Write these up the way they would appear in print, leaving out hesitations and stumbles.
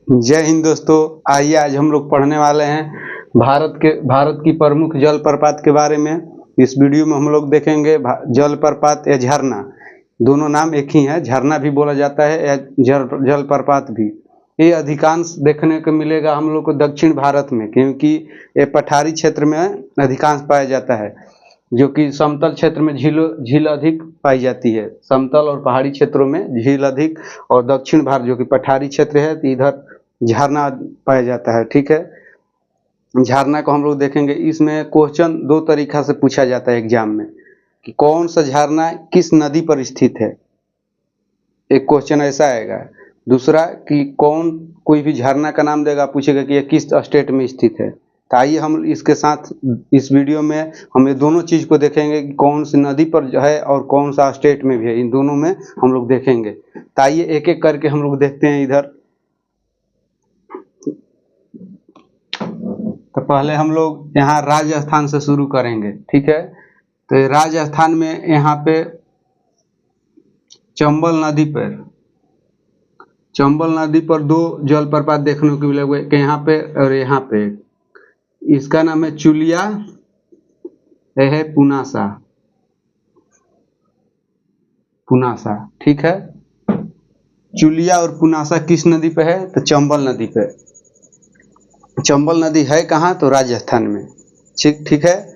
जय हिंद दोस्तों। आइए आज हम लोग पढ़ने वाले हैं भारत की प्रमुख जलप्रपात के बारे में। इस वीडियो में हम लोग देखेंगे जलप्रपात या झरना, दोनों नाम एक ही है। झरना भी बोला जाता है या जलप्रपात भी। ये अधिकांश देखने को मिलेगा हम लोग को दक्षिण भारत में, क्योंकि ये पठारी क्षेत्र में अधिकांश पाया जाता है, जो कि समतल क्षेत्र में झील अधिक पाई जाती है। समतल और पहाड़ी क्षेत्रों में झील अधिक, और दक्षिण भारत जो कि पठारी क्षेत्र है तो इधर झरना पाया जाता है। ठीक है, झरना को हम लोग देखेंगे। इसमें क्वेश्चन दो तरीका से पूछा जाता है एग्जाम में कि कौन सा झरना किस नदी पर स्थित है, एक क्वेश्चन ऐसा आएगा। दूसरा कि कोई भी झरना का नाम देगा, पूछेगा कि यह किस स्टेट में स्थित है। तो आइए हम इसके साथ इस वीडियो में हम ये दोनों चीज़ को देखेंगे कि कौन सी नदी पर जो है और कौन सा स्टेट में भी है, इन दोनों में हम लोग देखेंगे। तो आइए एक एक करके हम लोग देखते हैं इधर। तो पहले हम लोग यहाँ राजस्थान से शुरू करेंगे। ठीक है, तो राजस्थान में यहाँ पे चंबल नदी पर दो जलप्रपात देखने को मिलेंगे, यहाँ पे और यहाँ पे। इसका नाम है चुलिया, यह है पुनासा। ठीक है, चुलिया और पुनासा किस नदी पे है? तो चंबल नदी पे। चंबल नदी है कहाँ? तो राजस्थान में। ठीक है,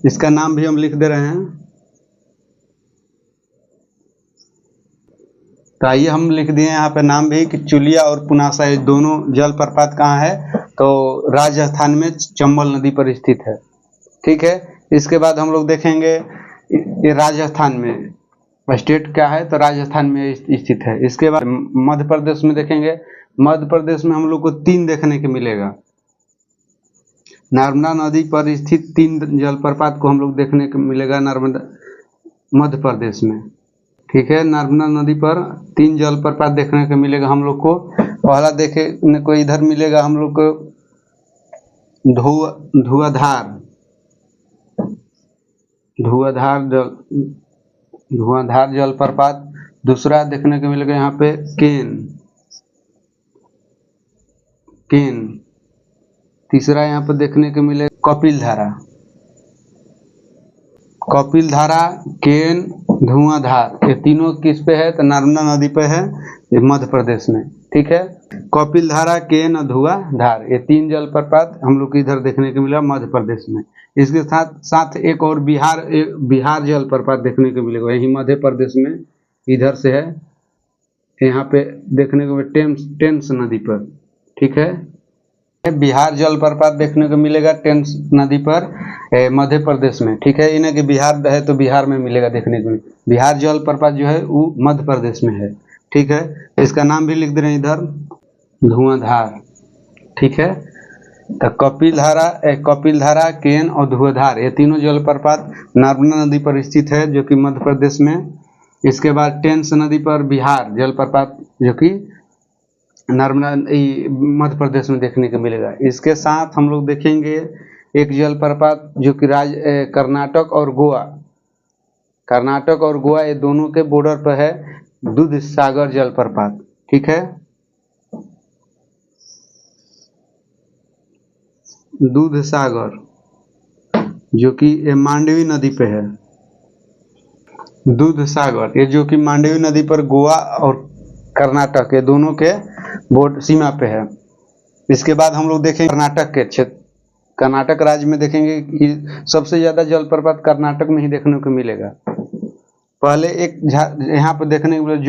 इसका नाम भी हम लिख दे रहे हैं। तो आइए हम लिख दिए यहाँ पे नाम भी कि चुलिया और पुनासा, ये दोनों जलप्रपात कहाँ है? तो राजस्थान में चंबल नदी पर स्थित है। ठीक है, इसके बाद हम लोग देखेंगे ये राजस्थान में स्टेट क्या है, तो राजस्थान में स्थित है। इसके बाद मध्य प्रदेश में देखेंगे। मध्य प्रदेश में हम लोग को 3 देखने को मिलेगा। नर्मदा नदी पर स्थित 3 जलप्रपात को हम लोग देखने को मिलेगा मध्य प्रदेश में। ठीक है, नर्मदा नदी पर 3 जलप्रपात देखने को मिलेगा हम लोग को। पहला देखने को इधर मिलेगा हम लोग को धुआंधार जलप्रपात। दूसरा देखने को मिलेगा यहाँ पे केन। तीसरा यहाँ पर देखने को मिलेगा कपिल धारा, केन, धुआंधार। ये तीनों किस पे है? तो नर्मदा नदी पे है, ये मध्य प्रदेश में। ठीक है, कपिल धारा, केन और धुआंधार, ये 3 जलप्रपात हम लोग को इधर देखने को मिला मध्य प्रदेश में। इसके साथ साथ एक और बिहार जलप्रपात देखने को मिलेगा, यही मध्य प्रदेश में इधर से है। यहाँ पे देखने को मिलेगा टेम्स नदी पर। ठीक है, बिहार जलप्रपात देखने को मिलेगा टेम्स नदी पर मध्य प्रदेश में। ठीक है, इन्हें कि बिहार है तो बिहार में मिलेगा देखने को। बिहार जलप्रपात जो है वो मध्य प्रदेश में है। ठीक है, इसका नाम भी लिख दे रहे हैं इधर, धुआंधार। ठीक है, तो कपिल धारा, केन और धुआंधार, ये तीनों जलप्रपात नर्मदा नदी पर स्थित है, जो कि मध्य प्रदेश में। इसके बाद टेम्स नदी पर बिहार जलप्रपात, जो कि नर्मदा मध्य प्रदेश में देखने को मिलेगा। इसके साथ हम लोग देखेंगे एक जलप्रपात जो कि कर्नाटक और गोवा, ये दोनों के बॉर्डर पर है, दूधसागर जलप्रपात। ठीक है, दूधसागर जो कि मांडवी नदी पे है। दूधसागर ये जो कि मांडवी नदी पर गोवा और कर्नाटक, ये दोनों के बॉर्डर सीमा पे है। इसके बाद हम लोग देखेंगे कर्नाटक के क्षेत्र, कर्नाटक राज्य में देखेंगे कि सबसे ज्यादा जलप्रपात कर्नाटक में ही देखने को मिलेगा। पहले एक यहाँ पर देखने को मिलेगा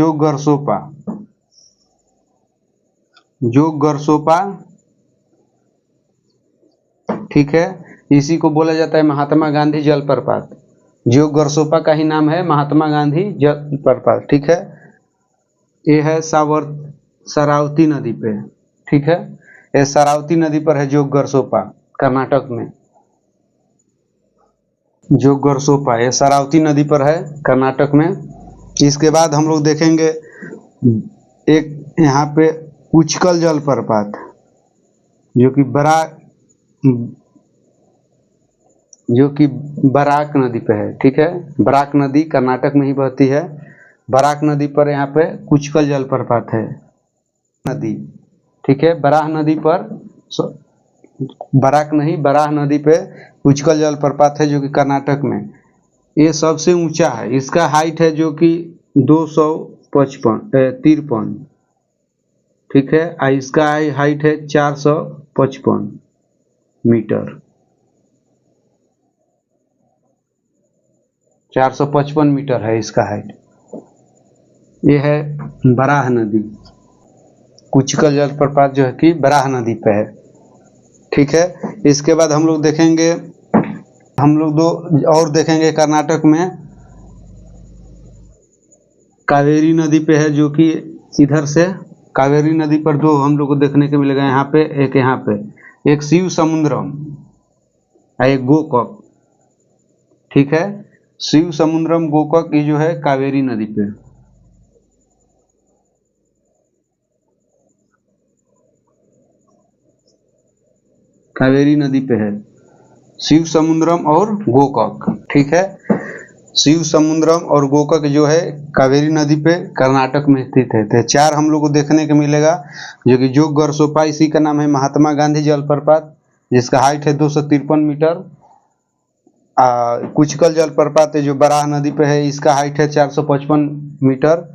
जोगरसोपा। ठीक है, इसी को बोला जाता है महात्मा गांधी जलप्रपात। जोगरसोपा का ही नाम है महात्मा गांधी जलप्रपात। ठीक है, ये है शरावती नदी पे। ठीक है, ये शरावती नदी पर है जोगरसोपा, कर्नाटक में। जोगरसोपा ये शरावती नदी पर है कर्नाटक में। इसके बाद हम लोग देखेंगे एक यहाँ पे उचकल जलप्रपात, जो कि बराक नदी पे है। ठीक है, बराक नदी कर्नाटक में ही बहती है। बराक नदी पर यहाँ पे उचकल जलप्रपात है। नदी, ठीक है, बराह नदी पर, बराक नहीं, बराह नदी पे कुचकल जलप्रपात है जो कि कर्नाटक में, ये सबसे ऊंचा है। इसका हाइट है जो कि 253, ठीक है, और इसका हाइट है 455 मीटर, 455 मीटर है इसका हाइट। ये है बराह नदी, कुचकल जलप्रपात जो है कि बराह नदी पे है, ठीक है। इसके बाद हम लोग देखेंगे, हम लोग दो और देखेंगे कर्नाटक में, कावेरी नदी पे है जो कि इधर से कावेरी नदी पर दो हम लोग को देखने को मिलेगा, यहाँ पे एक, यहाँ पे एक शिव समुद्रम और एक गोकक, ठीक है, शिव समुद्रम गोकक ये जो है कावेरी नदी पे, कावेरी नदी पे है शिव समुद्रम और गोकक, ठीक है। शिव समुद्रम और गोकक जो है कावेरी नदी पे कर्नाटक में स्थित है। तो चार हम लोग को देखने को मिलेगा जो कि जोग गरसोपा, इसी का नाम है महात्मा गांधी जलप्रपात जिसका हाइट है 253 मीटर। कुचकल जलप्रपात है जो बराह नदी पे है, इसका हाइट है 455 मीटर।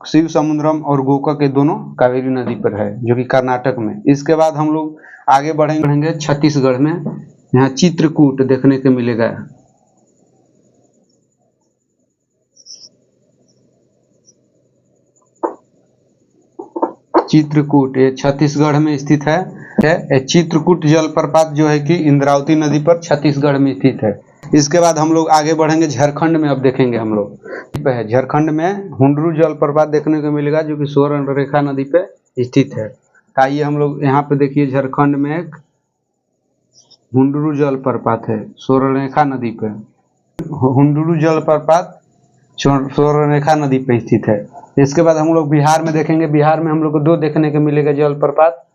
शिव समुद्रम और गोकक के दोनों कावेरी नदी पर है जो कि कर्नाटक में। इसके बाद हम लोग आगे बढ़ेंगे छत्तीसगढ़ में, यहाँ चित्रकूट देखने को मिलेगा, चित्रकूट ये छत्तीसगढ़ में स्थित है। चित्रकूट जलप्रपात जो है कि इंद्रावती नदी पर छत्तीसगढ़ में स्थित है। इसके बाद हम लोग आगे बढ़ेंगे झारखंड में, अब देखेंगे हम लोग झारखंड में हुंडरू जलप्रपात देखने को मिलेगा जो कि स्वर्णरेखा नदी पे स्थित है। आइए हम लोग यहाँ पे देखिए, झारखंड में एक हुंडरू जलप्रपात है स्वर्णरेखा नदी पे, हुंडरू जलप्रपात स्वर्णरेखा नदी पे स्थित है। इसके बाद हम लोग बिहार में देखेंगे, बिहार में हम लोग को दो देखने को मिलेगा जलप्रपात,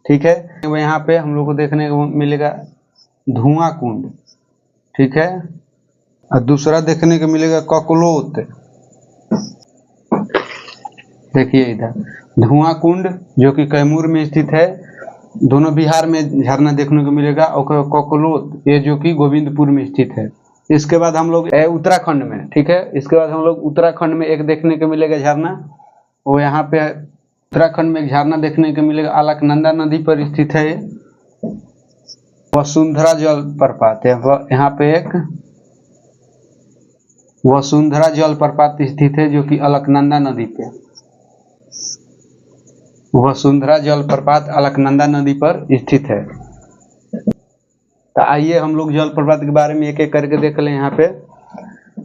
ठीक है। यहाँ पे हम लोग को देखने को मिलेगा धुआं कुंड, ठीक है, और दूसरा देखने को मिलेगा ककलोत। देखिए इधर धुआं कुंड जो कि कैमूर में स्थित है, दोनों बिहार में झरना देखने को मिलेगा, और ककलोत ये जो कि गोविंदपुर में स्थित है। इसके बाद हम लोग उत्तराखंड में, ठीक है, इसके बाद हम लोग उत्तराखंड में एक देखने को मिलेगा झरना, वो यहाँ पे उत्तराखंड में एक झरना देखने को मिलेगा, अलकनंदा नदी पर स्थित है, वसुंधरा जलप्रपात है। यहाँ पे एक वसुंधरा जलप्रपात स्थित है जो कि अलकनंदा नदी पे, वसुंधरा जलप्रपात अलकनंदा नदी पर स्थित है। तो आइए हम लोग जलप्रपात के बारे में एक एक करके देख लें। यहाँ पे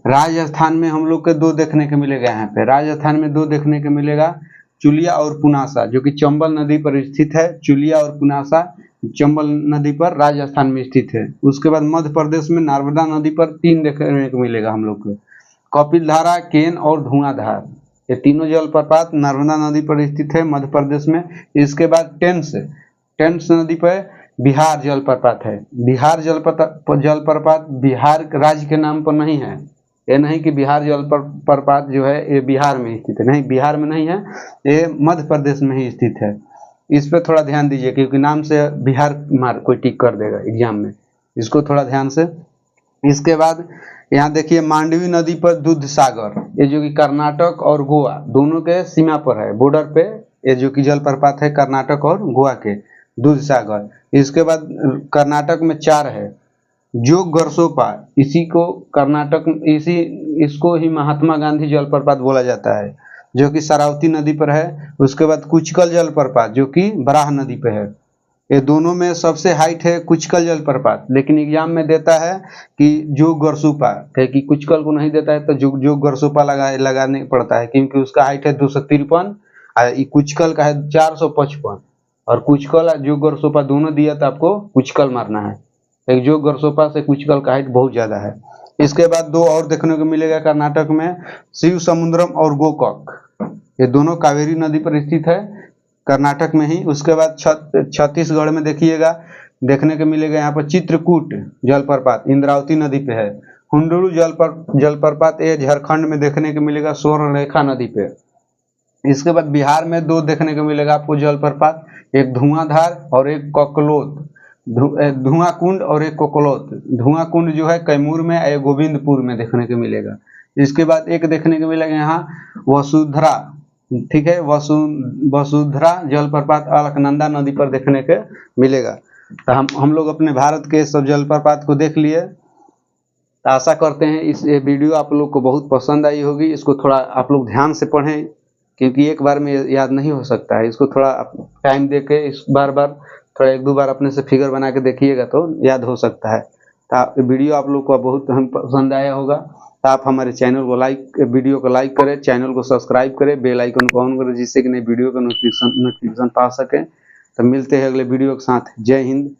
राजस्थान में हम लोग के दो देखने को मिलेगा, यहाँ पे राजस्थान में दो देखने को मिलेगा, चुलिया और पुनासा जो कि चंबल नदी पर स्थित है। चुलिया और पुनासा चंबल नदी पर राजस्थान में स्थित है। उसके बाद मध्य प्रदेश में नर्मदा नदी पर तीन देखने को मिलेगा हम लोग को, कपिलधारा, केन और धुआंधार, ये तीनों जलप्रपात नर्मदा नदी पर स्थित है मध्य प्रदेश में। इसके बाद टेंस नदी पर बिहार जलप्रपात है। बिहार जलप्रपात बिहार राज्य के नाम पर नहीं है, ये नहीं कि बिहार जलप्रपात जो है ये बिहार में स्थित है, नहीं, बिहार में नहीं है, ये मध्य प्रदेश में ही स्थित है। इस पर थोड़ा ध्यान दीजिए क्योंकि नाम से बिहार कोई टिक कर देगा एग्जाम में, इसको थोड़ा ध्यान से। इसके बाद यहाँ देखिए मांडवी नदी पर दूधसागर, ये जो कि कर्नाटक और गोवा दोनों के सीमा पर है, बॉर्डर पे ये जो कि जलप्रपात है कर्नाटक और गोवा के, दूधसागर। इसके बाद कर्नाटक में चार है, जोग गरसोपा, इसी को कर्नाटक इसको ही महात्मा गांधी जलप्रपात बोला जाता है जो कि शरावती नदी पर है। उसके बाद कुचकल जलप्रपात जो कि बराह नदी पे है। ये दोनों में सबसे हाइट है कुचकल जलप्रपात, लेकिन एग्जाम में देता है कि जोग गरसोपा, कि कुचकल को नहीं देता है तो जोग गरसोपा लगाने पड़ता है क्योंकि उसका हाइट है 253 और कुचकल का है 455, और कुचकल और जोग गरसोपा दोनों दिया तो आपको कुचकल मारना है, एक जोग गरसोपा से कुचकल का हाइट बहुत ज्यादा है। इसके बाद दो और देखने को मिलेगा कर्नाटक में, शिव समुद्रम और गोकक, ये दोनों कावेरी नदी पर स्थित है कर्नाटक में ही। उसके बाद छत्तीसगढ़ में देखिएगा, देखने को मिलेगा यहाँ पर चित्रकूट जलप्रपात इंद्रावती नदी पे है। हुंडरू जलप्रपात ये झारखंड में देखने को मिलेगा स्वर्णरेखा नदी पे। इसके बाद बिहार में दो देखने को मिलेगा आपको जलप्रपात, एक धुआंधार और एक ककलोत। धुआं कुंड और एक कोकलोत। धुआं कुंड जो है कैमूर में या गोविंदपुर में देखने को मिलेगा। इसके बाद एक देखने को मिलेगा यहाँ वसुधरा, ठीक है, वसुधरा जलप्रपात अलकनंदा नदी पर देखने के मिलेगा। तो हम लोग अपने भारत के सब जलप्रपात को देख लिए। तो आशा करते हैं इस वीडियो आप लोग को बहुत पसंद आई होगी। इसको थोड़ा आप लोग ध्यान से पढ़ें, क्योंकि एक बार में याद नहीं हो सकता है। इसको थोड़ा टाइम दे के इस बार थोड़ा एक दो बार अपने से फिगर बना के देखिएगा तो याद हो सकता है। तो वीडियो आप लोग को बहुत पसंद आया होगा। तो आप हमारे चैनल को वीडियो को लाइक करें, चैनल को सब्सक्राइब करें, बेल आइकन को ऑन करें, जिससे कि नई वीडियो का नोटिफिकेशन पा सकें। तो मिलते हैं अगले वीडियो के साथ। जय हिंद,